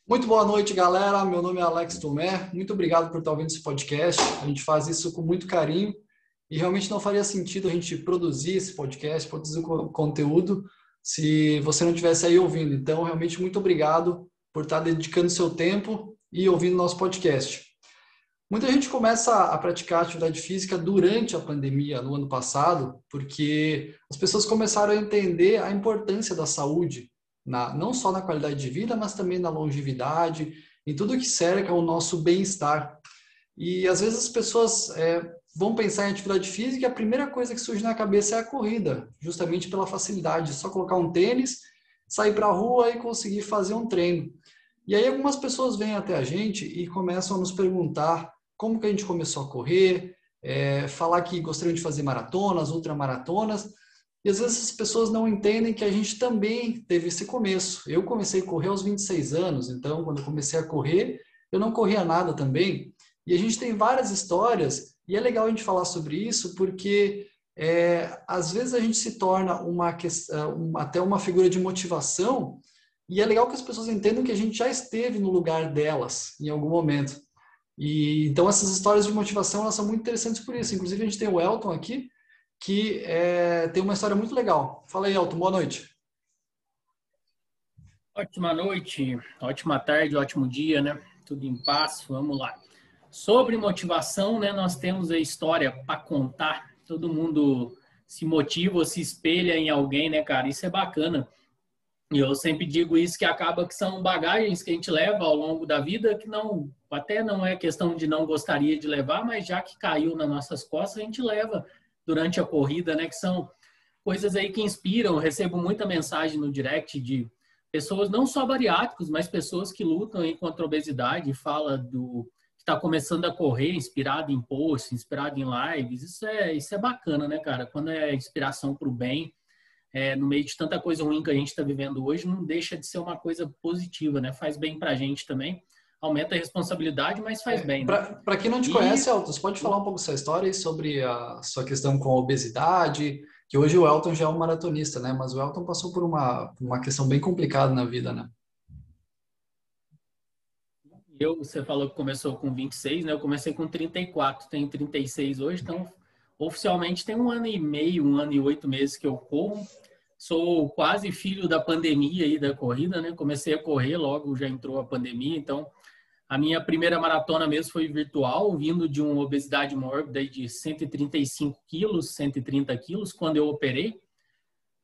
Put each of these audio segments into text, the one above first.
Muito boa noite, galera. Meu nome é Alex Tomé. Muito obrigado por estar ouvindo esse podcast. A gente faz isso com muito carinho e realmente não faria sentido a gente produzir esse podcast, produzir o conteúdo, se você não estivesse aí ouvindo. Então, realmente, muito obrigado por estar dedicando seu tempo e ouvindo nosso podcast. Muita gente começa a praticar atividade física durante a pandemia, no ano passado, porque as pessoas começaram a entender a importância da saúde, não só na qualidade de vida, mas também na longevidade, em tudo que cerca o nosso bem-estar. E às vezes as pessoas vão pensar em atividade física e a primeira coisa que surge na cabeça é a corrida, justamente pela facilidade, só colocar um tênis, sair para a rua e conseguir fazer um treino. E aí algumas pessoas vêm até a gente e começam a nos perguntar como que a gente começou a correr, falar que gostariam de fazer maratonas, ultramaratonas, e às vezes as pessoas não entendem que a gente também teve esse começo. Eu comecei a correr aos 26 anos, então quando eu comecei a correr, eu não corria nada também, e a gente tem várias histórias, e é legal a gente falar sobre isso, porque às vezes a gente se torna até uma figura de motivação, e é legal que as pessoas entendam que a gente já esteve no lugar delas em algum momento. E então essas histórias de motivação elas são muito interessantes por isso. Inclusive a gente tem o Elton aqui que tem uma história muito legal. Fala aí, Elton, boa noite. Ótima noite, ótima tarde, ótimo dia, né? Tudo em paz, vamos lá. Sobre motivação, né? Nós temos a história para contar. Todo mundo se motiva ou se espelha em alguém, né, cara? Isso é bacana. E eu sempre digo isso, que acaba que são bagagens que a gente leva ao longo da vida, que não, até não é questão de não gostaria de levar, mas já que caiu nas nossas costas, a gente leva durante a corrida, né? Que são coisas aí que inspiram. Eu recebo muita mensagem no direct de pessoas, não só bariátricos, mas pessoas que lutam aí contra a obesidade, fala do que está começando a correr, inspirado em posts, inspirado em lives. Isso é bacana, né, cara? Quando é inspiração para o bem, no meio de tanta coisa ruim que a gente está vivendo hoje, não deixa de ser uma coisa positiva, né? Faz bem para a gente também, aumenta a responsabilidade, mas faz bem, né? Para quem não te conhece, Elton, você pode falar um pouco da sua história e sobre a sua questão com a obesidade, que hoje o Elton já é um maratonista, né? Mas o Elton passou por uma questão bem complicada na vida, né? Você falou que começou com 26, né? Eu comecei com 34, tenho 36 hoje, então oficialmente tem 1 ano e meio, 1 ano e 8 meses que eu corro. Sou quase filho da pandemia aí da corrida, né? Comecei a correr, logo já entrou a pandemia, então a minha primeira maratona mesmo foi virtual, vindo de uma obesidade mórbida de 135 quilos, 130 quilos, quando eu operei.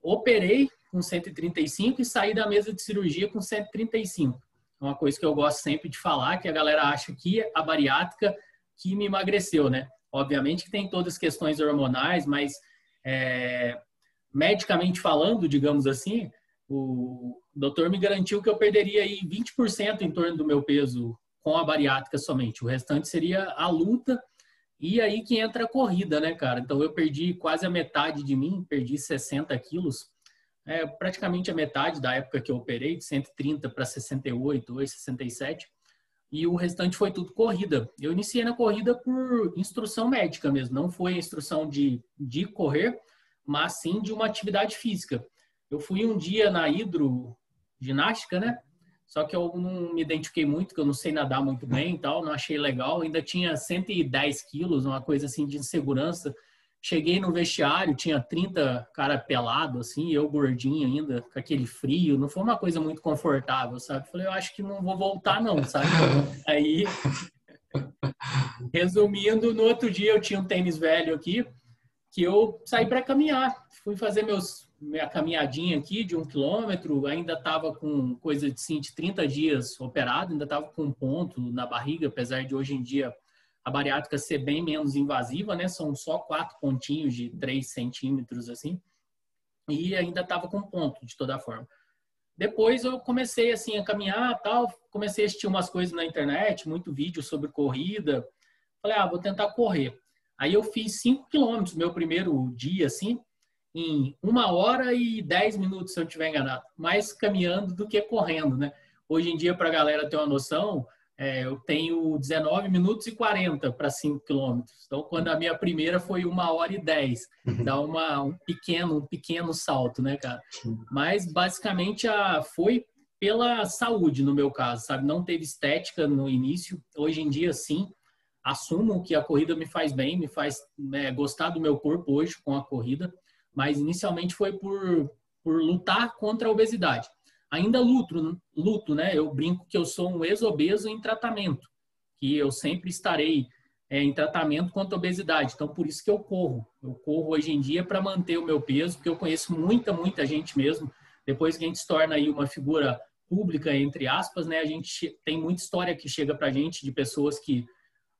Operei com 135 e saí da mesa de cirurgia com 135. Uma coisa que eu gosto sempre de falar, que a galera acha que a bariátrica que me emagreceu, né? Obviamente que tem todas as questões hormonais, mas medicamente falando, digamos assim, o doutor me garantiu que eu perderia aí 20% em torno do meu peso com a bariátrica somente. O restante seria a luta e aí que entra a corrida, né, cara? Então eu perdi quase a metade de mim, perdi 60 quilos, praticamente a metade da época que eu operei, de 130 para 68, hoje 67, e o restante foi tudo corrida. Eu iniciei na corrida por instrução médica mesmo, não foi instrução de correr, mas sim de uma atividade física. Eu fui um dia na hidroginástica, né? Só que eu não me identifiquei muito, que eu não sei nadar muito bem e tal, não achei legal. Ainda tinha 110 quilos, uma coisa assim de insegurança. Cheguei no vestiário, tinha 30 cara pelado, assim, eu gordinho ainda, com aquele frio. Não foi uma coisa muito confortável, sabe? Falei, eu acho que não vou voltar não, sabe? Aí, resumindo, no outro dia eu tinha um tênis velho aqui, que eu saí para caminhar. Fui fazer minha caminhadinha aqui de 1 quilômetro, ainda estava com coisa de 30 dias operado, ainda estava com um ponto na barriga, apesar de hoje em dia a bariátrica ser bem menos invasiva, né? São só 4 pontinhos de 3 centímetros, assim, e ainda estava com ponto, de toda forma. Depois eu comecei, assim, a caminhar tal, comecei a assistir umas coisas na internet, muito vídeo sobre corrida. Falei, vou tentar correr. Aí eu fiz 5 quilômetros, meu primeiro dia, assim, em 1 hora e 10 minutos, se eu não estiver enganado. Mais caminhando do que correndo, né? Hoje em dia, para a galera ter uma noção, eu tenho 19 minutos e 40 para 5 quilômetros. Então, quando a minha primeira foi 1 hora e 10, dá um pequeno salto, né, cara? Mas, basicamente, foi pela saúde, no meu caso, sabe? Não teve estética no início. Hoje em dia, sim, assumo que a corrida me faz bem, me faz gostar do meu corpo hoje com a corrida, mas inicialmente foi por lutar contra a obesidade. Ainda luto, né? Eu brinco que eu sou um ex-obeso em tratamento, que eu sempre estarei em tratamento contra a obesidade. Então, por isso que eu corro. Eu corro hoje em dia para manter o meu peso, porque eu conheço muita gente mesmo. Depois que a gente se torna aí uma figura pública, entre aspas, né? A gente tem muita história que chega para a gente de pessoas que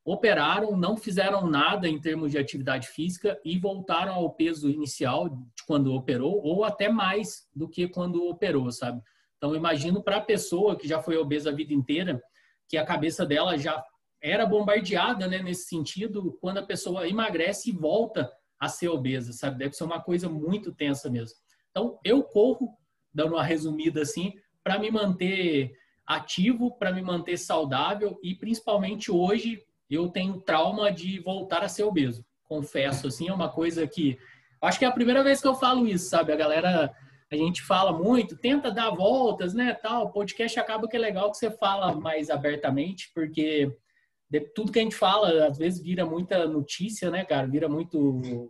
operaram, não fizeram nada em termos de atividade física e voltaram ao peso inicial de quando operou, ou até mais do que quando operou, sabe? Então, imagino para a pessoa que já foi obesa a vida inteira, que a cabeça dela já era bombardeada, né, nesse sentido, quando a pessoa emagrece e volta a ser obesa, sabe? Deve ser uma coisa muito tensa mesmo. Então, eu corro, dando uma resumida assim, para me manter ativo, para me manter saudável e, principalmente hoje, eu tenho trauma de voltar a ser obeso. Confesso, assim, é uma coisa que... Acho que é a primeira vez que eu falo isso, sabe? A gente fala muito, tenta dar voltas, né, tal. O podcast acaba que é legal que você fala mais abertamente, porque tudo que a gente fala, às vezes, vira muita notícia, né, cara? Vira muito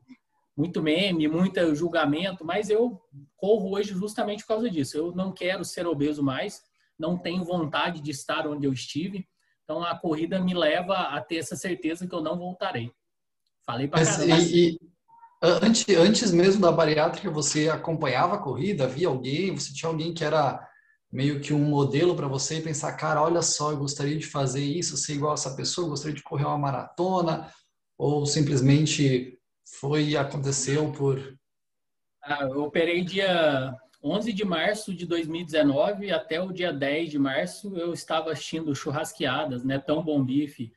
meme, muito julgamento, mas eu corro hoje justamente por causa disso. Eu não quero ser obeso mais, não tenho vontade de estar onde eu estive. Então, a corrida me leva a ter essa certeza que eu não voltarei. Falei pra Mas, caramba. antes mesmo da bariátrica, você acompanhava a corrida? Via alguém? Você tinha alguém que era meio que um modelo para você e pensar, cara, olha só, eu gostaria de fazer isso, ser igual a essa pessoa, eu gostaria de correr uma maratona? Ou simplesmente foi e aconteceu por... Eu operei dia 11 de março de 2019 até o dia 10 de março eu estava assistindo churrasqueadas, né? Tão Bom Bife,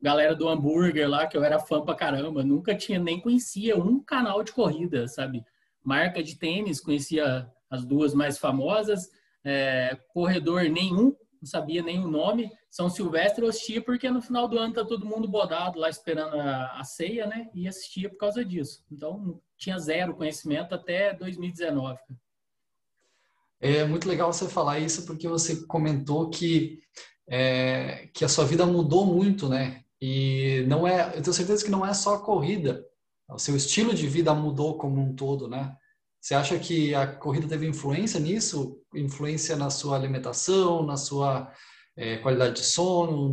galera do hambúrguer lá, que eu era fã pra caramba, nunca tinha, nem conhecia um canal de corrida, sabe? Marca de tênis, conhecia as duas mais famosas, corredor nenhum, não sabia nem o nome. São Silvestre eu assistia porque no final do ano tá todo mundo bodado lá esperando a ceia, né? E assistia por causa disso. Então, tinha zero conhecimento até 2019. É muito legal você falar isso porque você comentou que a sua vida mudou muito, né? E não é, eu tenho certeza que não é só a corrida, o seu estilo de vida mudou como um todo, né? Você acha que a corrida teve influência nisso? Influência na sua alimentação, na sua qualidade de sono,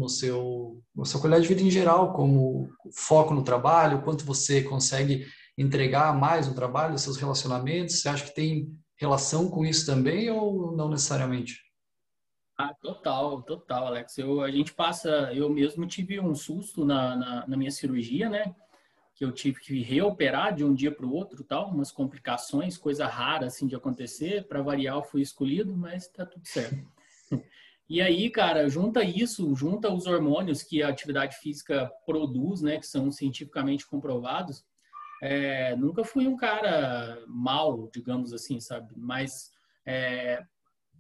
na sua qualidade de vida em geral, como foco no trabalho, quanto você consegue entregar mais no trabalho, seus relacionamentos? Você acha que tem relação com isso também ou não necessariamente? Total, Alex. Eu mesmo tive um susto na minha cirurgia, né? Que eu tive que reoperar de um dia para o outro, tal, umas complicações, coisa rara assim de acontecer. Para variar, eu fui escolhido, mas tá tudo certo. E aí, cara, junta os hormônios que a atividade física produz, né? Que são cientificamente comprovados. Nunca fui um cara mal, digamos assim, sabe? Mas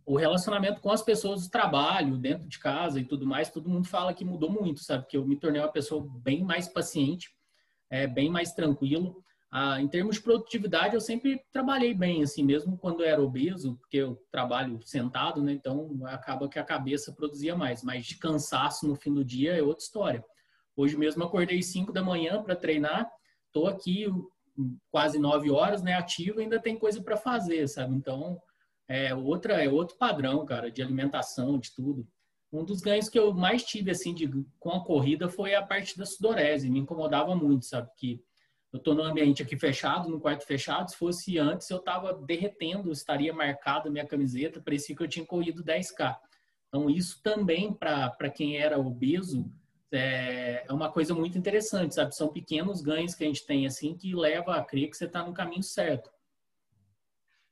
o relacionamento com as pessoas do trabalho, dentro de casa e tudo mais, todo mundo fala que mudou muito, sabe? Que eu me tornei uma pessoa bem mais paciente, bem mais tranquilo. Em termos de produtividade, eu sempre trabalhei bem, assim, mesmo quando eu era obeso, porque eu trabalho sentado, né? Então, acaba que a cabeça produzia mais. Mas de cansaço no fim do dia é outra história. Hoje mesmo eu acordei 5 da manhã para treinar, estou aqui quase 9 horas, né? Ativo, ainda tem coisa para fazer, sabe? Então, outro padrão, cara, de alimentação, de tudo. Um dos ganhos que eu mais tive, assim, com a corrida foi a parte da sudorese. Me incomodava muito, sabe? Que eu tô num ambiente aqui fechado, num quarto fechado. Se fosse antes, eu tava derretendo, estaria marcada a minha camiseta, parecia que eu tinha corrido 10K. Então, isso também, para quem era obeso, é uma coisa muito interessante, sabe? São pequenos ganhos que a gente tem, assim, que leva a crer que você está no caminho certo.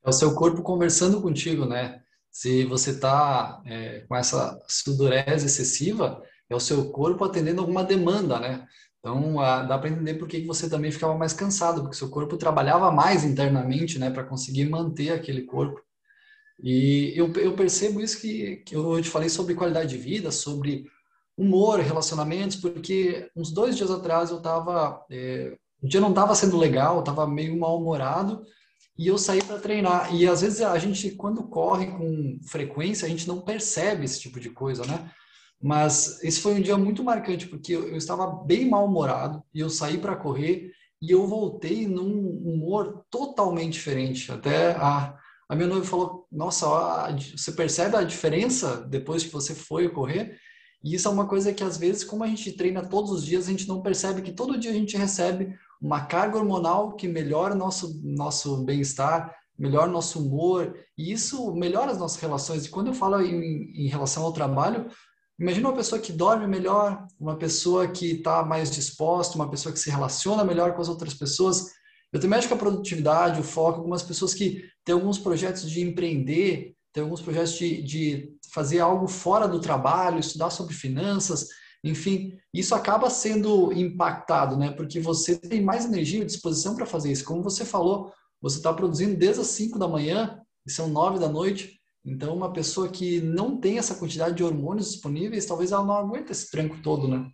É o seu corpo conversando contigo, né? Se você está com essa sudorese excessiva, é o seu corpo atendendo alguma demanda, né? Então, dá para entender por que você também ficava mais cansado, porque seu corpo trabalhava mais internamente, né, para conseguir manter aquele corpo. E eu percebo isso que eu te falei sobre qualidade de vida, sobre humor, relacionamentos, porque uns 2 dias atrás eu estava, o dia não estava sendo legal, eu estava meio mal-humorado, e eu saí para treinar. E às vezes a gente, quando corre com frequência, a gente não percebe esse tipo de coisa, né? Mas esse foi um dia muito marcante, porque eu estava bem mal-humorado e eu saí para correr e eu voltei num humor totalmente diferente. Até a minha noiva falou: Nossa, ó, você percebe a diferença depois que você foi correr? E isso é uma coisa que, às vezes, como a gente treina todos os dias, a gente não percebe que todo dia a gente recebe uma carga hormonal que melhora nosso bem-estar, melhora nosso humor, e isso melhora as nossas relações. E quando eu falo em relação ao trabalho, imagina uma pessoa que dorme melhor, uma pessoa que está mais disposta, uma pessoa que se relaciona melhor com as outras pessoas. Eu também acho que a produtividade, o foco, algumas pessoas que têm alguns projetos de empreender, têm alguns projetos de fazer algo fora do trabalho, estudar sobre finanças, enfim, isso acaba sendo impactado, né? Porque você tem mais energia e disposição para fazer isso. Como você falou, você está produzindo desde as 5 da manhã e são 9 da noite. Então, uma pessoa que não tem essa quantidade de hormônios disponíveis, talvez ela não aguente esse tranco todo, né?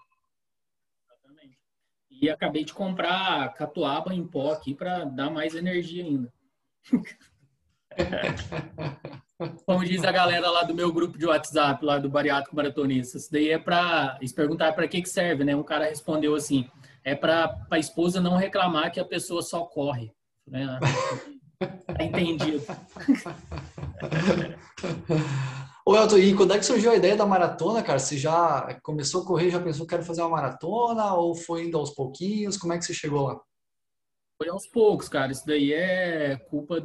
Exatamente. E acabei de comprar catuaba em pó aqui para dar mais energia ainda. Como diz a galera lá do meu grupo de WhatsApp, lá do Bariátrico Maratonista, isso daí é para... Eles perguntaram para que serve, né? Um cara respondeu assim, é para a esposa não reclamar que a pessoa só corre. Né? Tá entendido. Ô Elton, e quando é que surgiu a ideia da maratona, cara? Você já começou a correr, já pensou que quero fazer uma maratona ou foi indo aos pouquinhos? Como é que você chegou lá? Foi aos poucos, cara. Isso daí é culpa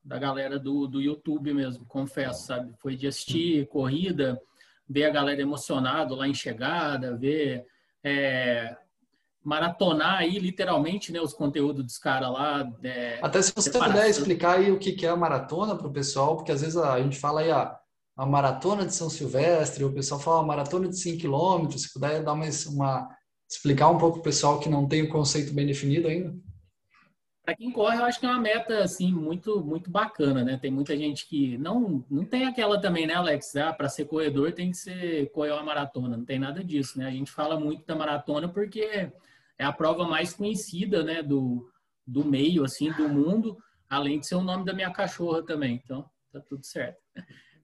da galera do YouTube mesmo, confesso, sabe? Foi de assistir corrida, ver a galera emocionada lá em chegada, ver maratonar aí literalmente, né, os conteúdos dos caras lá, Até se você puder preparação. explicar aí o que que é a maratona para o pessoal, porque às vezes a gente fala aí a maratona de São Silvestre, o pessoal fala a maratona de 5 quilômetros, se puder dar explicar um pouco para o pessoal que não tem o conceito bem definido ainda. Para quem corre, eu acho que é uma meta assim muito muito bacana, né? Tem muita gente que não tem aquela também, né, Alex? Ah, para ser corredor tem que ser correr uma maratona, não tem nada disso, né? A gente fala muito da maratona porque é a prova mais conhecida, né, do meio assim, do mundo, além de ser o nome da minha cachorra também. Então, tá tudo certo.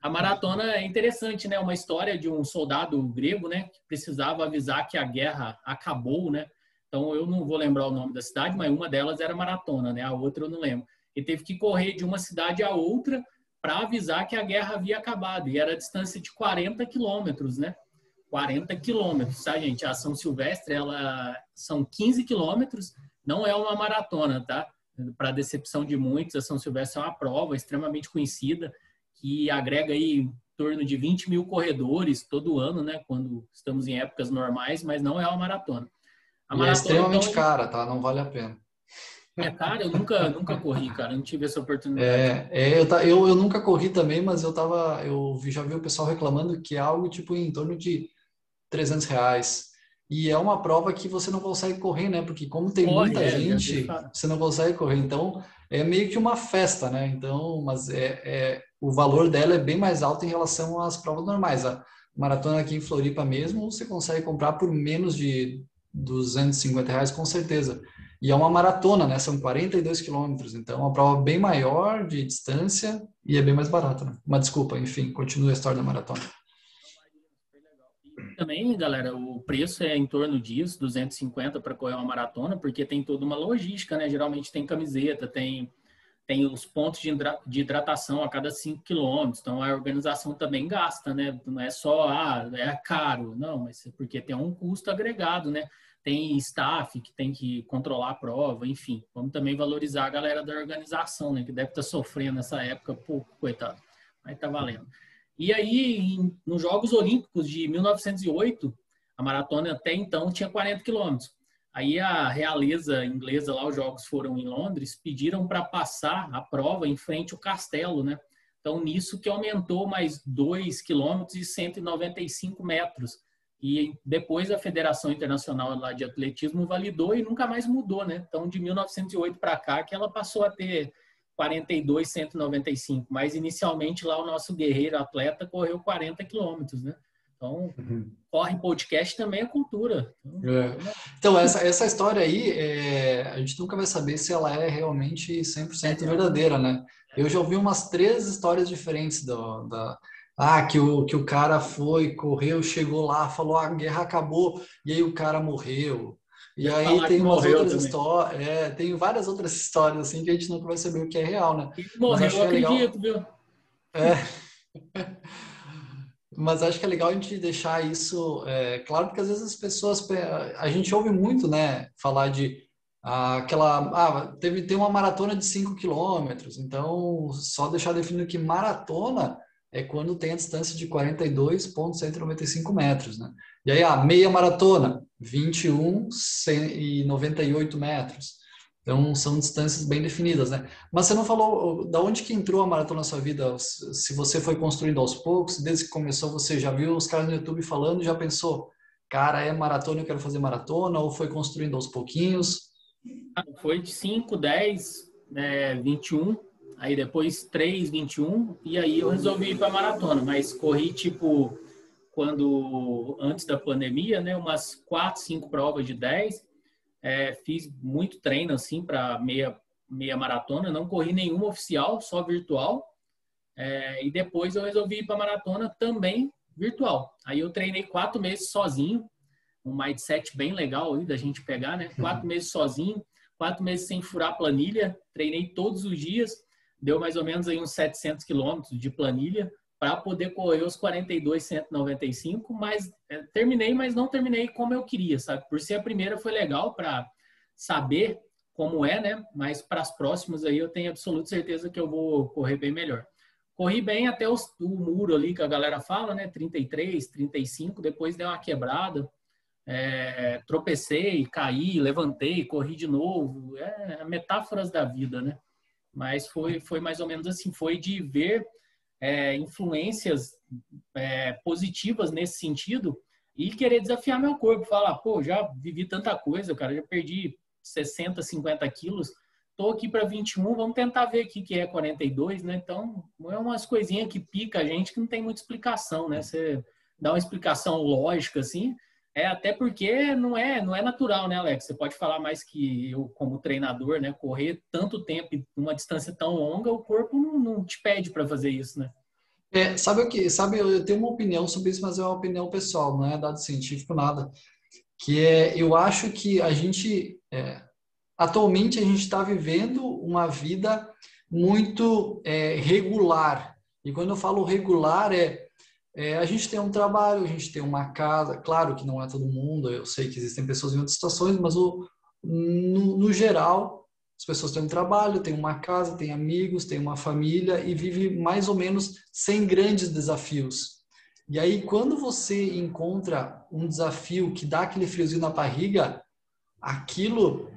A maratona é interessante, né? Uma história de um soldado grego, né, que precisava avisar que a guerra acabou, né? Então, eu não vou lembrar o nome da cidade, mas uma delas era Maratona, né? A outra eu não lembro. Ele teve que correr de uma cidade a outra para avisar que a guerra havia acabado. E era a distância de 40 quilômetros, né? 40 quilômetros, tá, gente? A São Silvestre, ela são 15 quilômetros, não é uma maratona, tá? Para decepção de muitos, a São Silvestre é uma prova extremamente conhecida que agrega aí em torno de 20 mil corredores todo ano, né? Quando estamos em épocas normais, mas não é uma maratona. A E é maratona, então, extremamente cara, tá? Não vale a pena. cara, eu nunca corri, cara, não tive essa oportunidade. Eu nunca corri também, mas já vi o pessoal reclamando que é algo tipo em torno de R$ 300. E é uma prova que você não consegue correr, né? Porque como tem Corre, muita já vi gente, falar. você não consegue correr. Então, é meio que uma festa, né? Então, mas o valor dela é bem mais alto em relação às provas normais. A maratona aqui em Floripa mesmo, você consegue comprar por menos de R$ 250, com certeza. E é uma maratona, né? São 42 quilômetros. Então, é uma prova bem maior de distância e é bem mais barata, né? Mas desculpa, enfim, continua a história da maratona. Também, galera, o preço é em torno disso, 250 para correr uma maratona, porque tem toda uma logística, né? Geralmente tem camiseta, tem os pontos de hidratação a cada 5 quilômetros, então a organização também gasta, né? Não é só, é caro, não, mas é porque tem um custo agregado, né? Tem staff que tem que controlar a prova, enfim. Vamos também valorizar a galera da organização, né? Que deve estar sofrendo nessa época, pô, coitado, mas tá valendo. E aí, nos Jogos Olímpicos de 1908, a maratona até então tinha 40 quilômetros. Aí a realeza inglesa, lá os jogos foram em Londres, pediram para passar a prova em frente ao castelo, né? Então, nisso que aumentou mais 2 quilômetros e 195 metros. E depois a Federação Internacional lá de Atletismo validou e nunca mais mudou, né? Então, de 1908 para cá, que ela passou a ter 42, 195. Mas inicialmente lá o nosso guerreiro atleta correu 40 quilômetros, né? Então, corre podcast também é cultura. Então, essa história aí, a gente nunca vai saber se ela é realmente 100% verdadeira, né? Eu já ouvi umas 3 histórias diferentes que o cara foi, correu, chegou lá, falou a guerra acabou, e aí o cara morreu. E aí tem umas outras histórias, tem várias outras histórias assim que a gente nunca vai saber o que é real, né? E morreu, eu acredito, viu? Mas acho que é legal a gente deixar isso claro, porque às vezes as pessoas, a gente ouve muito, né, falar de tem uma maratona de 5 quilômetros, então só deixar definido que maratona é quando tem a distância de 42,195 metros, né? E aí a meia maratona, 21,98 metros. Então, são distâncias bem definidas, né? Mas você não falou da onde que entrou a maratona na sua vida? Se você foi construindo aos poucos, desde que começou você já viu os caras no YouTube falando e já pensou, cara, é maratona, eu quero fazer maratona, ou foi construindo aos pouquinhos? Foi de 5, 10, 21, aí depois 3, 21, e aí eu resolvi ir para maratona, mas corri tipo antes da pandemia, né, umas 4, 5 provas de 10. Fiz muito treino assim para meia maratona, não corri nenhuma oficial, só virtual. E depois eu resolvi ir para maratona também virtual. Aí eu treinei 4 meses sozinho, um mindset bem legal aí da gente pegar, né? 4 meses sozinho, 4 meses sem furar planilha, treinei todos os dias, deu mais ou menos aí uns 700 quilômetros de planilha para poder correr os 42,195, mas terminei, mas não terminei como eu queria, sabe? Por ser a primeira foi legal para saber como é, né? Mas para as próximas aí eu tenho absoluta certeza que eu vou correr bem melhor. Corri bem até o muro ali que a galera fala, né? 33, 35, depois deu uma quebrada. Tropecei, caí, levantei, corri de novo. Metáforas da vida, né? Mas foi mais ou menos assim, foi de ver influências positivas nesse sentido e querer desafiar meu corpo, falar, pô, já vivi tanta coisa, cara, já perdi 60, 50 quilos, tô aqui para 21, vamos tentar ver aqui que é 42, né? Então, é umas coisinhas que pica a gente que não tem muita explicação, né? Você dá uma explicação lógica, assim, até porque não é natural, né, Alex? Você pode falar mais que eu, como treinador, né? Correr tanto tempo e uma distância tão longa, o corpo não te pede para fazer isso, né? Sabe o que? Sabe, eu tenho uma opinião sobre isso, mas é uma opinião pessoal, não é dado científico, nada. Eu acho que atualmente a gente está vivendo uma vida muito regular. E quando eu falo regular, a gente tem um trabalho, a gente tem uma casa, claro que não é todo mundo, eu sei que existem pessoas em outras situações, mas no geral, as pessoas têm um trabalho, têm uma casa, têm amigos, têm uma família e vive mais ou menos sem grandes desafios. E aí, quando você encontra um desafio que dá aquele friozinho na barriga, aquilo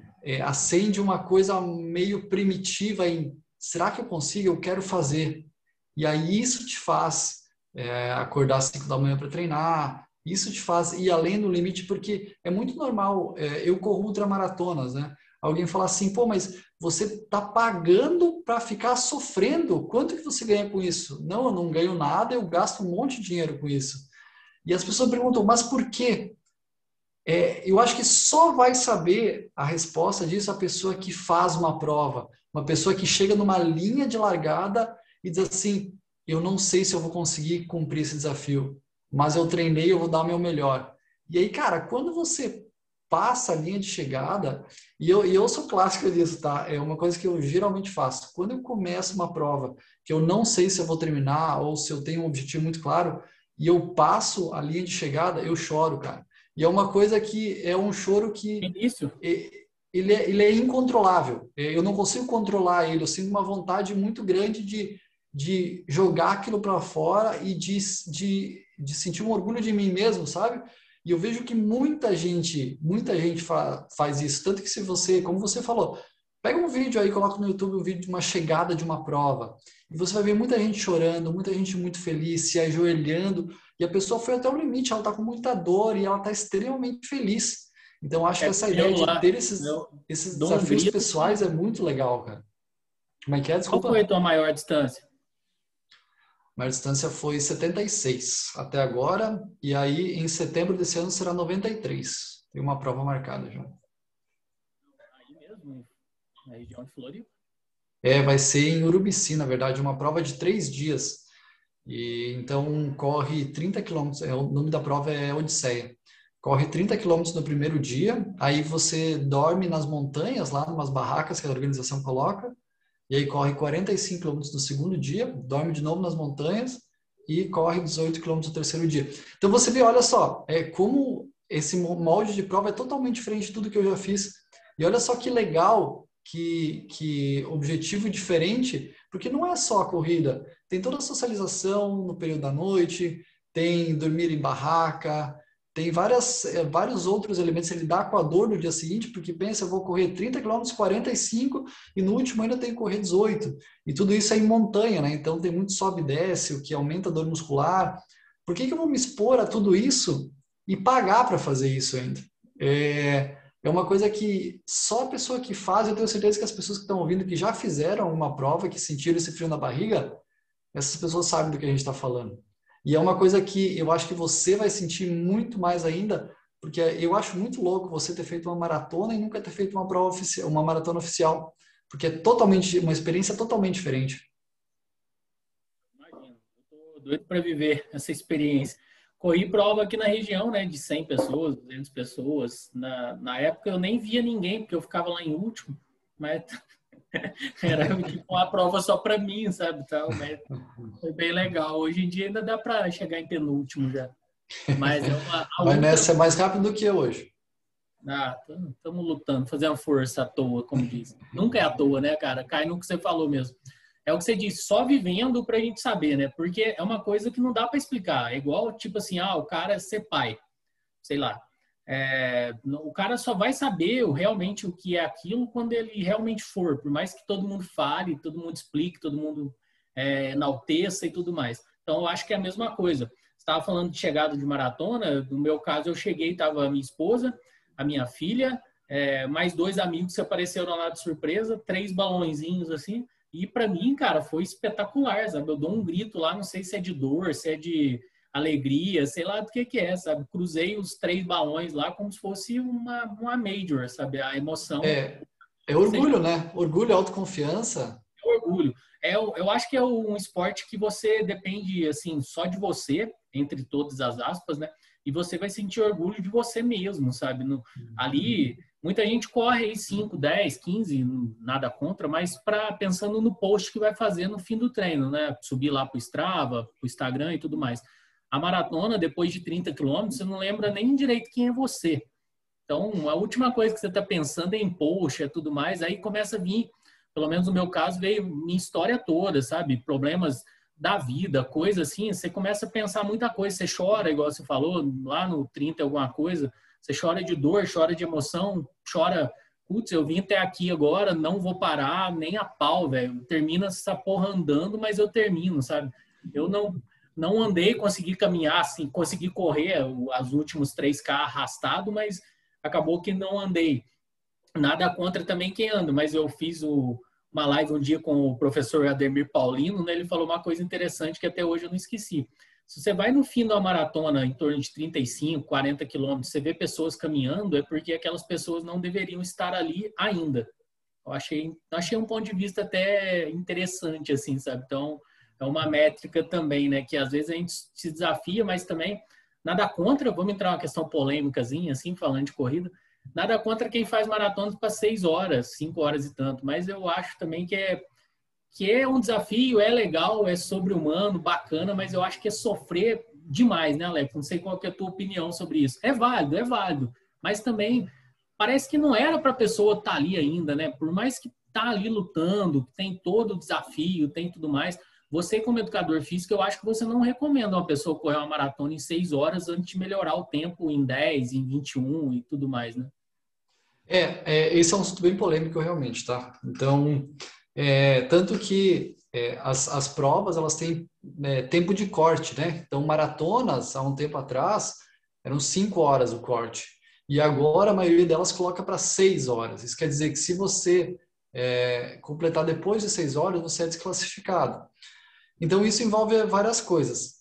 acende uma coisa meio primitiva em será que eu consigo? Eu quero fazer. E aí isso te faz acordar às 5 da manhã para treinar, isso te faz ir além do limite, porque é muito normal, eu corro ultramaratonas, né? Alguém fala assim, pô, mas você está pagando para ficar sofrendo, quanto que você ganha com isso? Não, eu não ganho nada, eu gasto um monte de dinheiro com isso. E as pessoas perguntam, mas por quê? Eu acho que só vai saber a resposta disso a pessoa que faz uma prova, uma pessoa que chega numa linha de largada e diz assim, eu não sei se eu vou conseguir cumprir esse desafio, mas eu treinei, eu vou dar o meu melhor. E aí, cara, quando você passa a linha de chegada, e eu sou clássico disso, tá? É uma coisa que eu geralmente faço. Quando eu começo uma prova que eu não sei se eu vou terminar ou se eu tenho um objetivo muito claro, e eu passo a linha de chegada, eu choro, cara. E é uma coisa que é um choro que Início. ele é incontrolável. Eu não consigo controlar ele. Eu sinto uma vontade muito grande de jogar aquilo para fora e de sentir um orgulho de mim mesmo, sabe? E eu vejo que muita gente faz isso. Tanto que se você, como você falou, pega um vídeo aí, coloca no YouTube um vídeo de uma chegada de uma prova. E você vai ver muita gente chorando, muita gente muito feliz, se ajoelhando. E a pessoa foi até o limite, ela está com muita dor e ela está extremamente feliz. Então, acho que essa ideia de ter esses desafios pessoais é muito legal, cara. Como é que é? Qual Desculpa. foi a tua maior distância? Maior distância foi 76 até agora, e aí em setembro desse ano será 93. Tem uma prova marcada já. Aí mesmo, na região de Floripa. Vai ser em Urubici, na verdade, uma prova de 3 dias. E então corre 30 quilômetros, o nome da prova é Odisseia. Corre 30 quilômetros no primeiro dia, aí você dorme nas montanhas, lá numas barracas que a organização coloca, e aí corre 45 quilômetros no segundo dia, dorme de novo nas montanhas e corre 18 quilômetros no terceiro dia. Então você vê, olha só, como esse molde de prova é totalmente diferente de tudo que eu já fiz. E olha só que legal, que objetivo diferente, porque não é só a corrida, tem toda a socialização no período da noite, tem dormir em barraca, tem vários outros elementos. Ele dá com a dor no dia seguinte, porque pensa, eu vou correr 30 quilômetros, 45 e no último ainda tem que correr 18. E tudo isso é em montanha, né? Então tem muito sobe e desce, o que aumenta a dor muscular. Por que eu vou me expor a tudo isso e pagar para fazer isso ainda? É uma coisa que só a pessoa que faz, eu tenho certeza que as pessoas que estão ouvindo, que já fizeram uma prova, que sentiram esse frio na barriga, essas pessoas sabem do que a gente está falando. E é uma coisa que eu acho que você vai sentir muito mais ainda, porque eu acho muito louco você ter feito uma maratona e nunca ter feito uma prova oficial, uma maratona oficial, porque é totalmente uma experiência totalmente diferente. Imagino, eu tô doido para viver essa experiência. Corri prova aqui na região, né, de 100 pessoas, 200 pessoas. Na época eu nem via ninguém, porque eu ficava lá em último, mas era tipo uma prova só para mim, sabe, tal, mas foi bem legal. Hoje em dia ainda dá para chegar em penúltimo já. Mas a Mas luta. nessa é mais rápido do que eu hoje. Ah, estamos lutando, fazendo força à toa, como diz. Nunca é à toa, né, cara? Cai no que você falou mesmo. É o que você disse, só vivendo pra gente saber, né? Porque é uma coisa que não dá para explicar. É igual, tipo assim, o cara ser pai, sei lá. O cara só vai saber realmente o que é aquilo quando ele realmente for. Por mais que todo mundo fale, todo mundo explique, todo mundo enalteça e tudo mais. Então, eu acho que é a mesma coisa. Você estava falando de chegada de maratona. No meu caso, eu cheguei, estava a minha esposa, a minha filha, mais 2 amigos que apareceram lá de surpresa, 3 balõezinhos assim. E para mim, cara, foi espetacular, sabe? Eu dou um grito lá, não sei se é de dor, se é de alegria, sei lá do que é, sabe? Cruzei os 3 balões lá como se fosse uma major, sabe? A emoção. É orgulho, né? Orgulho, autoconfiança. Orgulho. Eu acho que é um esporte que você depende, assim, só de você, entre todas as aspas, né? E você vai sentir orgulho de você mesmo, sabe? Ali, muita gente corre aí 5, 10, 15, nada contra, mas pensando no post que vai fazer no fim do treino, né? Subir lá pro Strava, pro Instagram e tudo mais. A maratona, depois de 30 quilômetros, você não lembra nem direito quem é você. Então, a última coisa que você está pensando é em post e tudo mais, aí começa a vir, pelo menos no meu caso, veio minha história toda, sabe? Problemas da vida, coisa assim, você começa a pensar muita coisa, você chora, igual você falou, lá no 30 alguma coisa, você chora de dor, chora de emoção, chora, putz, eu vim até aqui agora, não vou parar nem a pau, velho. Termina essa porra andando, mas eu termino, sabe? Eu não andei, consegui caminhar, assim, consegui correr os últimos 3K arrastado, mas acabou que não andei. Nada contra também quem anda, mas eu fiz uma live um dia com o professor Ademir Paulino, né? Ele falou uma coisa interessante que até hoje eu não esqueci. Se você vai no fim da maratona, em torno de 35, 40 quilômetros, você vê pessoas caminhando, é porque aquelas pessoas não deveriam estar ali ainda. Eu achei um ponto de vista até interessante, assim, sabe? Então, é uma métrica também, né? Que às vezes a gente se desafia, mas também nada contra, vamos entrar uma questão polêmicazinha, assim, falando de corrida, nada contra quem faz maratonas para 6 horas, 5 horas e tanto, mas eu acho também que é um desafio, é legal, é sobre-humano, bacana, mas eu acho que é sofrer demais, né, Alex? Não sei qual que é a tua opinião sobre isso. É válido, mas também parece que não era para a pessoa estar ali ainda, né? Por mais que tá ali lutando, tem todo o desafio, tem tudo mais. Você, como educador físico, eu acho que você não recomenda uma pessoa correr uma maratona em 6 horas antes de melhorar o tempo em 10, em 21 e tudo mais, né? Esse é um assunto bem polêmico realmente, tá? Então, tanto que as provas, elas têm tempo de corte, né? Então, maratonas, há um tempo atrás, eram 5 horas o corte. E agora, a maioria delas coloca para 6 horas. Isso quer dizer que se você completar depois de 6 horas, você é desclassificado. Então, isso envolve várias coisas.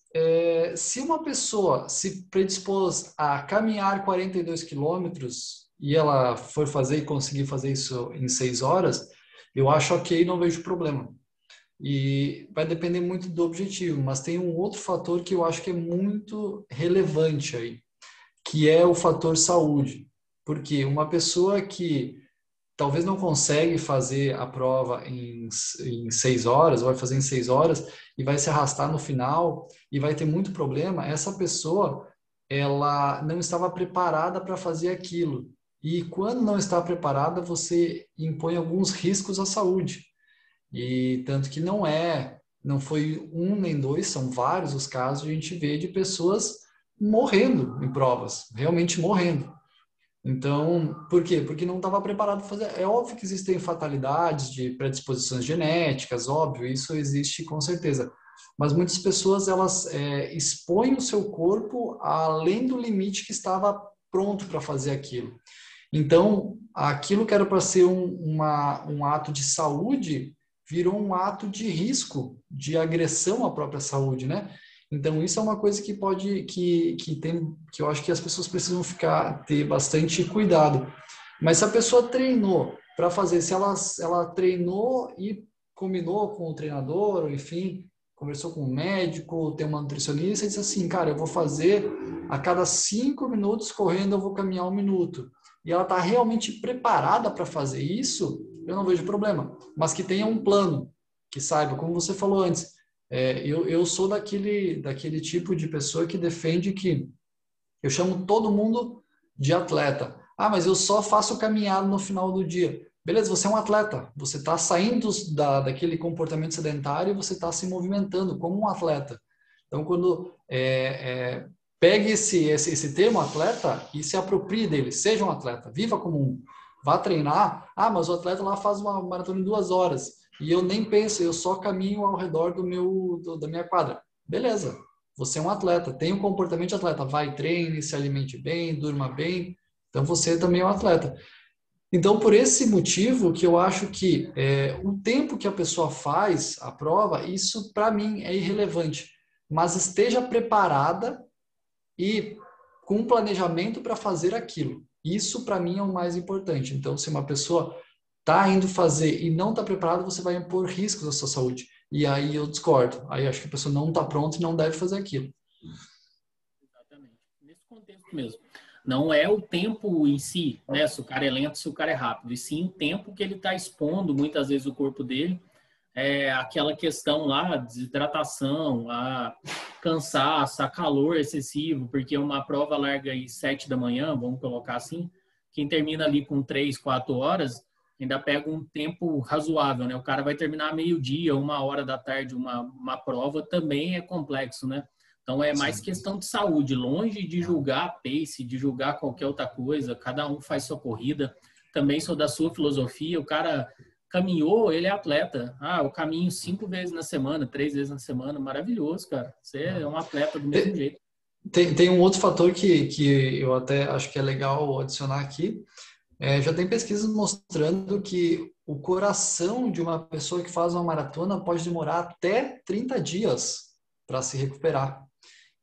Se uma pessoa se predispôs a caminhar 42 quilômetros e ela for fazer e conseguir fazer isso em 6 horas, eu acho ok, não vejo problema. E vai depender muito do objetivo, mas tem um outro fator que eu acho que é muito relevante aí, que é o fator saúde. Porque uma pessoa que talvez não consegue fazer a prova em 6 horas, ou vai fazer em 6 horas, e vai se arrastar no final, e vai ter muito problema, essa pessoa, ela não estava preparada para fazer aquilo. E quando não está preparada, você impõe alguns riscos à saúde. E tanto que não foi um nem dois, são vários os casos que a gente vê de pessoas morrendo em provas, realmente morrendo. Então, por quê? Porque não estava preparado para fazer. É óbvio que existem fatalidades de predisposições genéticas, óbvio, isso existe com certeza. Mas muitas pessoas elas expõem o seu corpo além do limite que estava pronto para fazer aquilo. Então, aquilo que era para ser um ato de saúde virou um ato de risco, de agressão à própria saúde, né? Então, isso é uma coisa que que eu acho que as pessoas precisam ter bastante cuidado. Mas se a pessoa treinou para fazer, se ela treinou e combinou com o treinador, ou enfim, conversou com o médico, tem uma nutricionista e disse assim, cara, eu vou fazer a cada 5 minutos correndo, eu vou caminhar 1 minuto. E ela está realmente preparada para fazer isso, eu não vejo problema. Mas que tenha um plano, que saiba, como você falou antes, eu sou daquele tipo de pessoa que defende que eu chamo todo mundo de atleta. Ah, mas eu só faço caminhada no final do dia. Beleza, você é um atleta. Você está saindo daquele comportamento sedentário e você está se movimentando como um atleta. Então, quando pegue esse termo atleta e se aproprie dele, seja um atleta, viva como um. Vá treinar. Ah, mas o atleta lá faz uma maratona em 2 horas. E eu nem penso, eu só caminho ao redor da minha quadra. Beleza, você é um atleta, tem um comportamento de atleta, vai, treine, se alimente bem, durma bem, então você também é um atleta. Então, por esse motivo que eu acho que o tempo que a pessoa faz a prova, isso para mim é irrelevante, mas esteja preparada e com um planejamento para fazer aquilo. Isso para mim é o mais importante. Então, se uma pessoa está indo fazer e não está preparada, você vai impor riscos à sua saúde. E aí eu discordo. Aí acho que a pessoa não está pronta e não deve fazer aquilo. Exatamente. Nesse contexto mesmo. Não é o tempo em si, né? Se o cara é lento, se o cara é rápido. E sim o tempo que ele está expondo, muitas vezes, o corpo dele. Aquela questão lá, desidratação, a cansaço, a calor excessivo, porque uma prova larga às 7 da manhã, vamos colocar assim, quem termina ali com 3, 4 horas, ainda pega um tempo razoável, né? O cara vai terminar meio-dia, 1 hora da tarde, uma prova, também é complexo, né? Então, é mais Sim. questão de saúde, longe de julgar a pace, de julgar qualquer outra coisa, cada um faz sua corrida. Também sou da sua filosofia, o cara caminhou, ele é atleta. Ah, eu caminho 5 vezes na semana, 3 vezes na semana, maravilhoso, cara. Você é um atleta do mesmo jeito. Tem um outro fator que eu até acho que é legal adicionar aqui. Já tem pesquisas mostrando que o coração de uma pessoa que faz uma maratona pode demorar até 30 dias para se recuperar.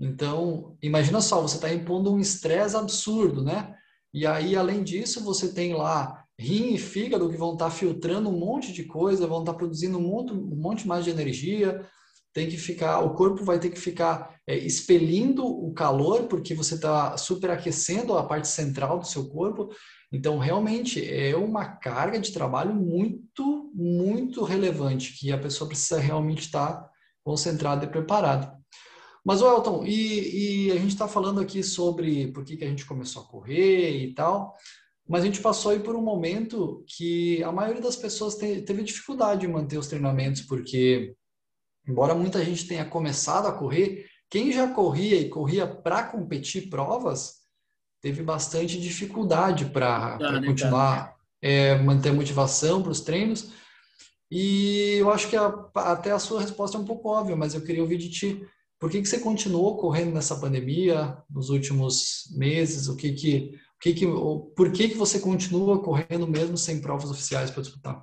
Então, imagina só, você está impondo um estresse absurdo, né? E aí, além disso, você tem lá rim e fígado que vão estar filtrando um monte de coisa, vão estar produzindo um monte mais de energia. O corpo vai ter que ficar expelindo o calor, porque você está superaquecendo a parte central do seu corpo. Então, realmente, é uma carga de trabalho muito, muito relevante, que a pessoa precisa realmente estar concentrada e preparada. Mas, Elton, e a gente está falando aqui sobre por que a gente começou a correr e tal, mas a gente passou aí por um momento que a maioria das pessoas teve dificuldade em manter os treinamentos, porque, embora muita gente tenha começado a correr, quem já corria e corria para competir provas, teve bastante dificuldade para Né, cara? continuar, manter a motivação para os treinos. E eu acho que até a sua resposta é um pouco óbvia, mas eu queria ouvir de ti. Por que você continuou correndo nessa pandemia nos últimos meses? Por que você continua correndo mesmo sem provas oficiais para disputar?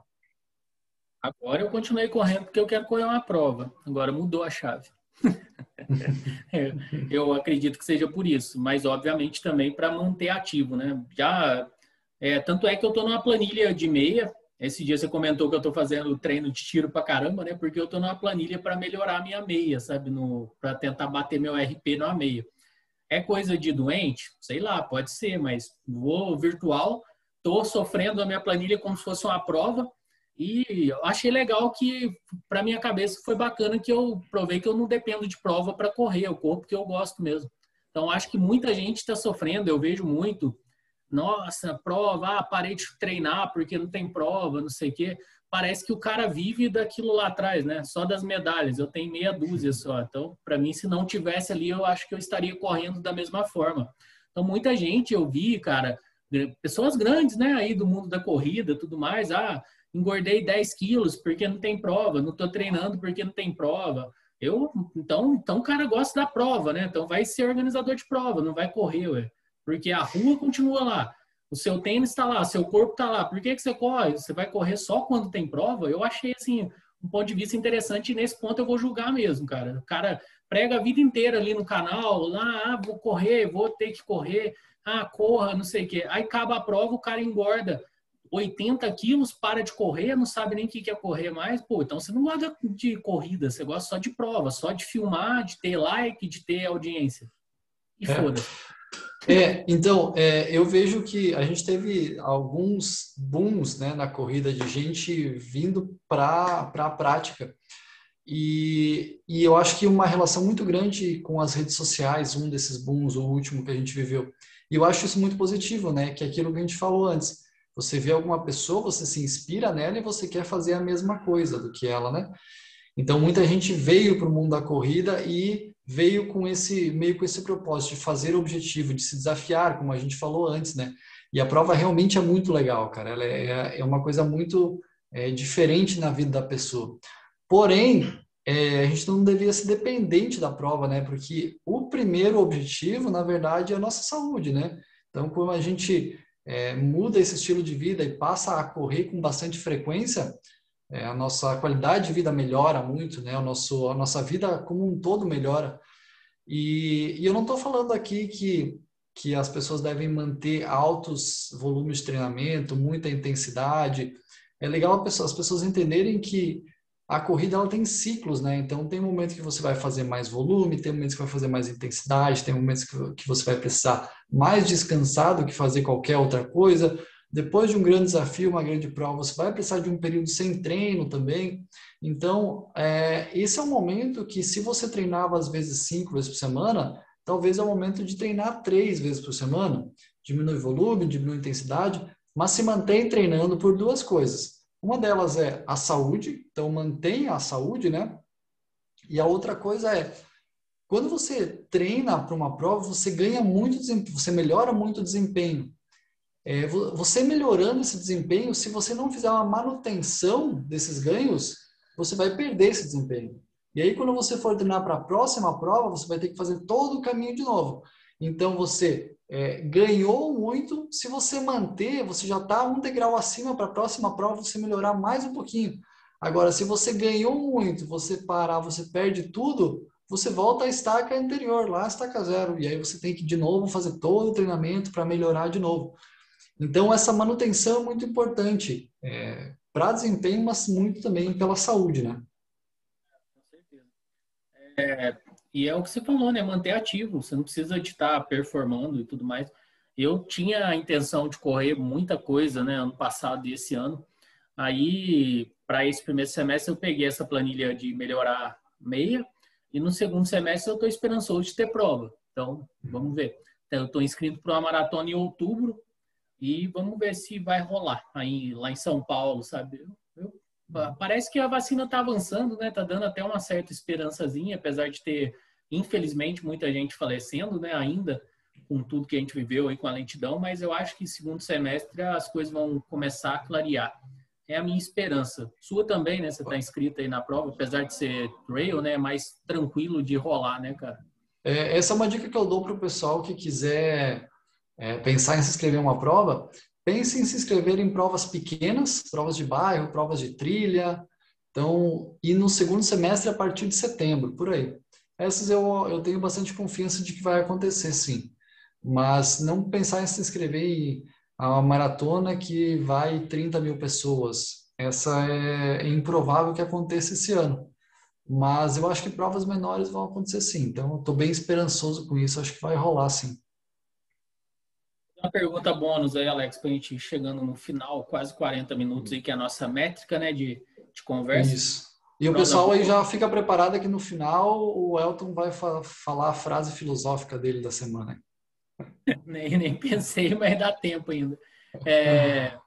Agora eu continuei correndo porque eu quero correr uma prova. Agora mudou a chave. Eu acredito que seja por isso, mas obviamente também para manter ativo, né? Tanto é que eu estou numa planilha de meia. Esse dia você comentou que eu estou fazendo treino de tiro para caramba, né? Porque eu estou numa planilha para melhorar a minha meia, sabe? Para tentar bater meu RP numa meia. É coisa de doente? Sei lá, pode ser, mas vou virtual, estou sofrendo a minha planilha como se fosse uma prova. E eu achei legal que, para minha cabeça, foi bacana que eu provei que eu não dependo de prova para correr, eu corro porque eu gosto mesmo. Então, acho que muita gente está sofrendo, eu vejo muito. Nossa, prova, parei de treinar porque não tem prova, não sei o quê. Parece que o cara vive daquilo lá atrás, né? Só das medalhas. Eu tenho meia dúzia só. Então, para mim, se não tivesse ali, eu acho que eu estaria correndo da mesma forma. Então, muita gente eu vi, cara, pessoas grandes, né, aí do mundo da corrida, tudo mais. Engordei 10 quilos porque não tem prova, não estou treinando porque não tem prova. Então o cara gosta da prova, né? Então vai ser organizador de prova, não vai correr, ué. Porque a rua continua lá, o seu tênis está lá, seu corpo está lá. Por que você corre? Você vai correr só quando tem prova? Eu achei, assim, um ponto de vista interessante e nesse ponto eu vou julgar mesmo, cara. O cara prega a vida inteira ali no canal, lá, vou correr, vou ter que correr, corra, não sei o quê. Aí acaba a prova, o cara engorda 80 quilos, para de correr, não sabe nem o que é correr mais. Pô, então você não gosta de corrida, você gosta só de prova, só de filmar, de ter like, de ter audiência. E foda-se. Então, eu vejo que a gente teve alguns booms, né, na corrida de gente vindo para a prática. E eu acho que uma relação muito grande com as redes sociais, um desses booms, o último que a gente viveu. E eu acho isso muito positivo, né, que é aquilo que a gente falou antes. Você vê alguma pessoa, você se inspira nela e você quer fazer a mesma coisa do que ela, né? Então, muita gente veio para o mundo da corrida e veio com meio com esse propósito de fazer o objetivo, de se desafiar, como a gente falou antes, né? E a prova realmente é muito legal, cara. Ela é uma coisa muito diferente na vida da pessoa. Porém, a gente não devia ser dependente da prova, né? Porque o primeiro objetivo, na verdade, é a nossa saúde, né? Então, quando a gente muda esse estilo de vida e passa a correr com bastante frequência, a nossa qualidade de vida melhora muito, né? A nossa vida como um todo melhora. E eu não estou falando aqui que as pessoas devem manter altos volumes de treinamento, muita intensidade. É legal as pessoas entenderem que a corrida ela tem ciclos, né? Então tem momentos que você vai fazer mais volume, tem momentos que vai fazer mais intensidade, tem momentos que você vai precisar mais descansar do que fazer qualquer outra coisa. Depois de um grande desafio, uma grande prova, você vai precisar de um período sem treino também. Então, esse é um momento que, se você treinava às vezes 5 vezes por semana, talvez é o momento de treinar 3 vezes por semana. Diminui volume, diminui intensidade, mas se mantém treinando por duas coisas. Uma delas é a saúde, então mantenha a saúde, né? E a outra coisa é, quando você treina para uma prova, você ganha muito desempenho, você melhora muito o desempenho. Você melhorando esse desempenho, se você não fizer uma manutenção desses ganhos, você vai perder esse desempenho. E aí, quando você for treinar para a próxima prova, você vai ter que fazer todo o caminho de novo. Então, você ganhou muito. Se você manter, você já está um degrau acima para a próxima prova, você melhorar mais um pouquinho. Agora, se você ganhou muito, você parar, você perde tudo, você volta à estaca anterior, lá à estaca zero. E aí você tem que, de novo, fazer todo o treinamento para melhorar de novo. Então, essa manutenção é muito importante para desempenho, mas muito também pela saúde, né? Com certeza. E é o que você falou, né? Manter ativo. Você não precisa de estar performando e tudo mais. Eu tinha a intenção de correr muita coisa, né? Ano passado e esse ano. Aí, para esse primeiro semestre, eu peguei essa planilha de melhorar meia. E no segundo semestre, eu estou esperançoso de ter prova. Então, vamos ver. Então, eu estou inscrito para uma maratona em outubro. E vamos ver se vai rolar aí, lá em São Paulo, sabe? Parece que a vacina está avançando, né? Tá dando até uma certa esperançazinha, apesar de ter, infelizmente, muita gente falecendo, né? Ainda com tudo que a gente viveu aí com a lentidão, mas eu acho que segundo semestre as coisas vão começar a clarear. É a minha esperança. Sua também, né? Você está inscrita aí na prova, apesar de ser trail, né? É mais tranquilo de rolar, né, cara? Essa é uma dica que eu dou para o pessoal que quiser pensar em se inscrever em uma prova. Pense em se inscrever em provas pequenas, provas de bairro, provas de trilha, Então, e no segundo semestre a partir de setembro, por aí. Essas eu tenho bastante confiança de que vai acontecer, sim. Mas não pensar em se inscrever em a uma maratona que vai 30 mil pessoas. Essa é improvável que aconteça esse ano. Mas eu acho que provas menores vão acontecer sim. Então, eu estou bem esperançoso com isso. Acho que vai rolar sim. Uma pergunta bônus aí, Alex, para a gente ir chegando no final, quase 40 minutos aí, que é a nossa métrica, né, de conversa. Isso. E o Prosa pessoal aí boa. já fica preparado que no final o Elton vai falar a frase filosófica dele da semana. Nem pensei, mas dá tempo ainda. É,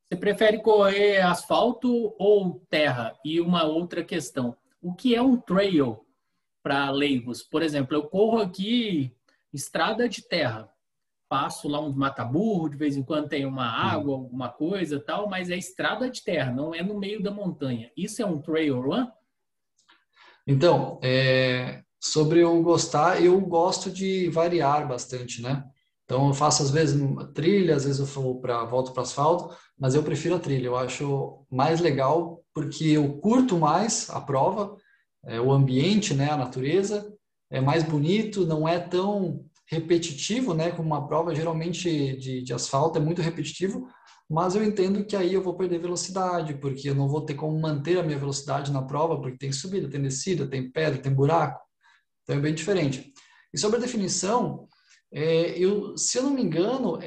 você prefere correr asfalto ou terra? E uma outra questão. O que é um trail para leigos? Por exemplo, eu corro aqui estrada de terra. Passo lá uns mata-burro, de vez em quando tem uma água, alguma coisa tal, mas é estrada de terra, não é no meio da montanha. Isso é um trail run? Então, sobre eu gostar, eu gosto de variar bastante, né? Então, eu faço às vezes uma trilha, às vezes volto para asfalto, mas eu prefiro a trilha. Eu acho mais legal porque eu curto mais a prova, o ambiente, né, a natureza, é mais bonito, não é tão repetitivo, né, como uma prova geralmente de asfalto é muito repetitivo, mas eu entendo que aí eu vou perder velocidade, porque eu não vou ter como manter a minha velocidade na prova, porque tem subida, tem descida, tem pedra, tem buraco. Então é bem diferente. E sobre a definição, se eu não me engano,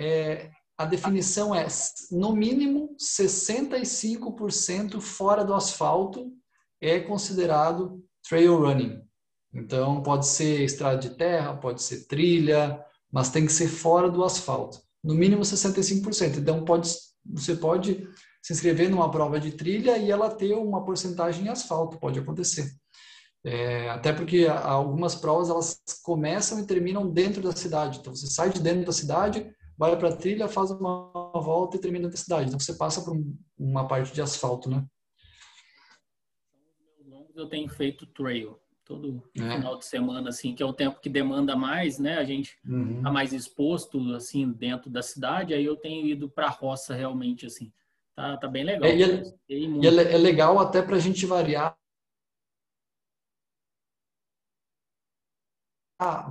a definição é no mínimo 65% fora do asfalto é considerado trail running. Então pode ser estrada de terra, pode ser trilha, mas tem que ser fora do asfalto. No mínimo 65%. Então você pode se inscrever numa prova de trilha e ela ter uma porcentagem em asfalto, pode acontecer. Até porque algumas provas elas começam e terminam dentro da cidade. Então você sai de dentro da cidade, vai para a trilha, faz uma volta e termina dentro da cidade. Então você passa por uma parte de asfalto, né? Longos eu tenho feito trail todo É. final de semana, assim, que é o tempo que demanda mais, né? A gente tá Uhum. mais exposto, assim, dentro da cidade, aí eu tenho ido para a roça realmente, assim. Tá bem É, legal. e é, Gostei e é, muito. le- é legal até para a gente variar.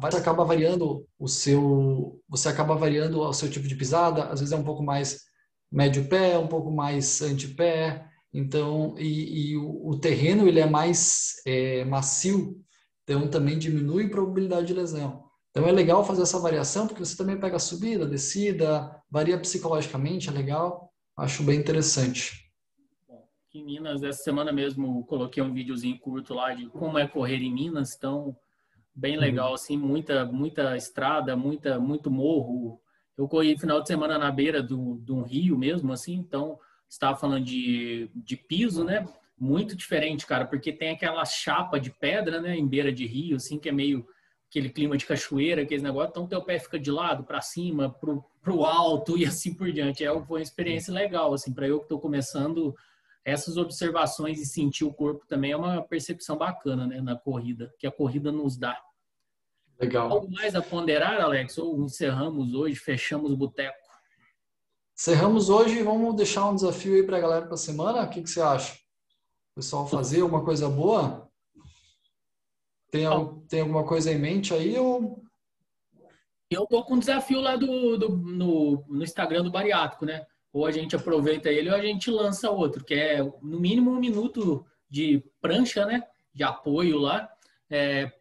Você acaba variando o seu tipo de pisada. Às vezes é um pouco mais médio pé, um pouco mais antepé. Então, e o terreno ele é mais macio, então também diminui a probabilidade de lesão. Então é legal fazer essa variação porque você também pega a subida, descida, varia psicologicamente, é legal. Acho bem interessante. Bom, aqui em Minas, essa semana mesmo, coloquei um videozinho curto lá de como é correr em Minas, então bem legal, Uhum. assim, muita estrada, muito morro. Eu corri final de semana na beira de um rio mesmo, assim, então estava falando de piso, né? Muito diferente, cara, porque tem aquela chapa de pedra, né, em beira de rio, assim, que é meio aquele clima de cachoeira, aqueles negócios, então teu pé fica de lado, para cima, pro alto e assim por diante. Foi uma experiência legal, assim, para eu que estou começando, essas observações e sentir o corpo também é uma percepção bacana, né, na corrida, que a corrida nos dá. Legal. Algo mais a ponderar, Alex? Ou encerramos hoje, fechamos o boteco? Cerramos hoje e vamos deixar um desafio aí para a galera para a semana. O que que você acha? O pessoal fazer alguma coisa boa? Tem alguma coisa em mente aí? Ou... Eu tô com um desafio lá no Instagram do Bariátrico, né? Ou a gente aproveita ele ou a gente lança outro, que é no mínimo 1 minuto de prancha, né? De apoio lá,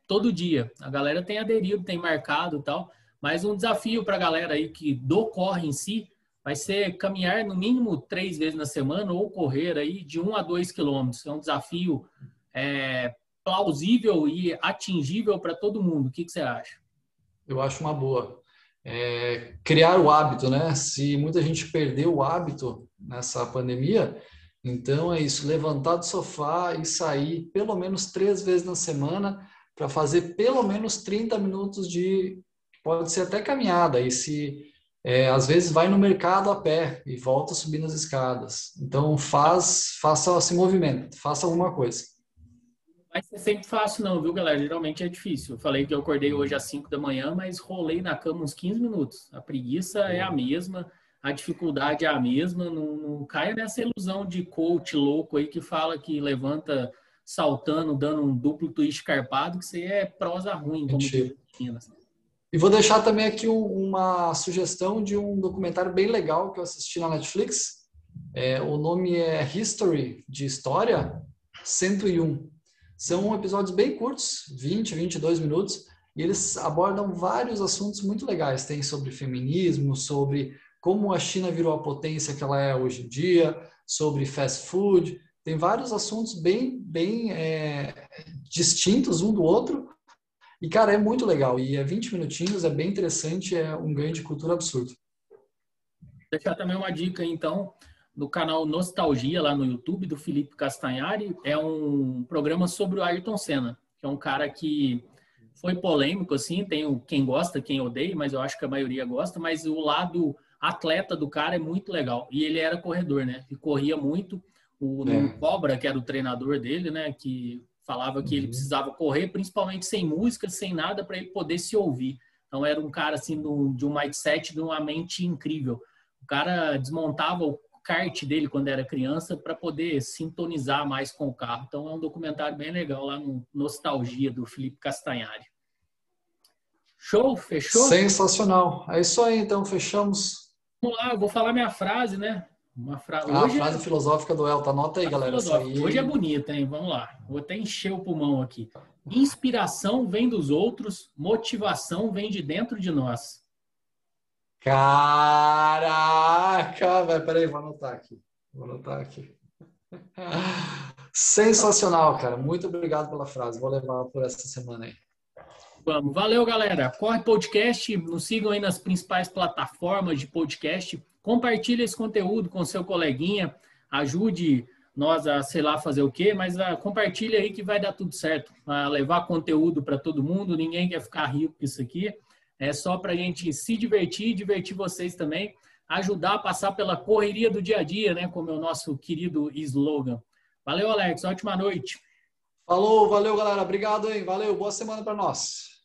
todo dia. A galera tem aderido, tem marcado e tal. Mas um desafio para a galera aí que do corre em si vai ser caminhar no mínimo 3 vezes na semana ou correr aí de 1 a 2 quilômetros. É um desafio plausível e atingível para todo mundo. O que você acha? Eu acho uma boa. Criar o hábito, né? Se muita gente perdeu o hábito nessa pandemia, então é isso, levantar do sofá e sair pelo menos 3 vezes na semana para fazer pelo menos 30 minutos pode ser até caminhada, e se às vezes vai no mercado a pé e volta subindo as escadas. Então faça esse movimento, faça alguma coisa. Vai ser sempre fácil, não, viu, galera? Geralmente é difícil. Eu falei que eu acordei hoje às 5 da manhã, mas rolei na cama uns 15 minutos. A preguiça é a mesma. a dificuldade é a mesma. Não caia nessa ilusão de coach louco aí que fala que levanta saltando, dando um duplo twist carpado, que isso aí é prosa ruim, como diz Mentira. as meninas. E vou deixar também aqui uma sugestão de um documentário bem legal que eu assisti na Netflix. O nome é History, de História, 101. São episódios bem curtos, 20, 22 minutos, e eles abordam vários assuntos muito legais. Tem sobre feminismo, sobre como a China virou a potência que ela é hoje em dia, sobre fast food. Tem vários assuntos bem distintos um do outro. E, cara, é muito legal. E é 20 minutinhos, é bem interessante, é um ganho de cultura absurdo. Vou deixar também uma dica, então, no canal Nostalgia, lá no YouTube, do Felipe Castanhari. É um programa sobre o Ayrton Senna, que é um cara que foi polêmico, assim, tem quem gosta, quem odeia, mas eu acho que a maioria gosta, mas o lado atleta do cara é muito legal. E ele era corredor, né? E corria muito. O Cobra, que era o treinador dele, né? Que falava que ele precisava correr, principalmente sem música, sem nada, para ele poder se ouvir. Então era um cara, assim, de um mindset, de uma mente incrível. O cara desmontava o kart dele quando era criança para poder sintonizar mais com o carro. Então é um documentário bem legal lá no Nostalgia, do Felipe Castanhari. Show? Fechou? Sensacional. É isso aí, então, fechamos. Vamos lá, eu vou falar minha frase, né? A frase filosófica do Elton. Anota aí, galera. Isso aí... Hoje é bonita, hein? Vamos lá. Vou até encher o pulmão aqui. Inspiração vem dos outros, motivação vem de dentro de nós. Caraca, velho. Peraí, vou anotar aqui. Sensacional, cara. Muito obrigado pela frase. Vou levar por essa semana aí. Vamos. Valeu, galera. Corre Podcast. Nos sigam aí nas principais plataformas de podcast. Compartilhe esse conteúdo com seu coleguinha. Ajude nós a, sei lá, fazer o quê, mas compartilhe aí que vai dar tudo certo. A levar conteúdo para todo mundo. Ninguém quer ficar rico com isso aqui. É só para a gente se divertir, divertir vocês também. Ajudar a passar pela correria do dia a dia, né? Como é o nosso querido slogan. Valeu, Alex. Ótima noite. Falou, valeu, galera. Obrigado, hein? Valeu. Boa semana para nós.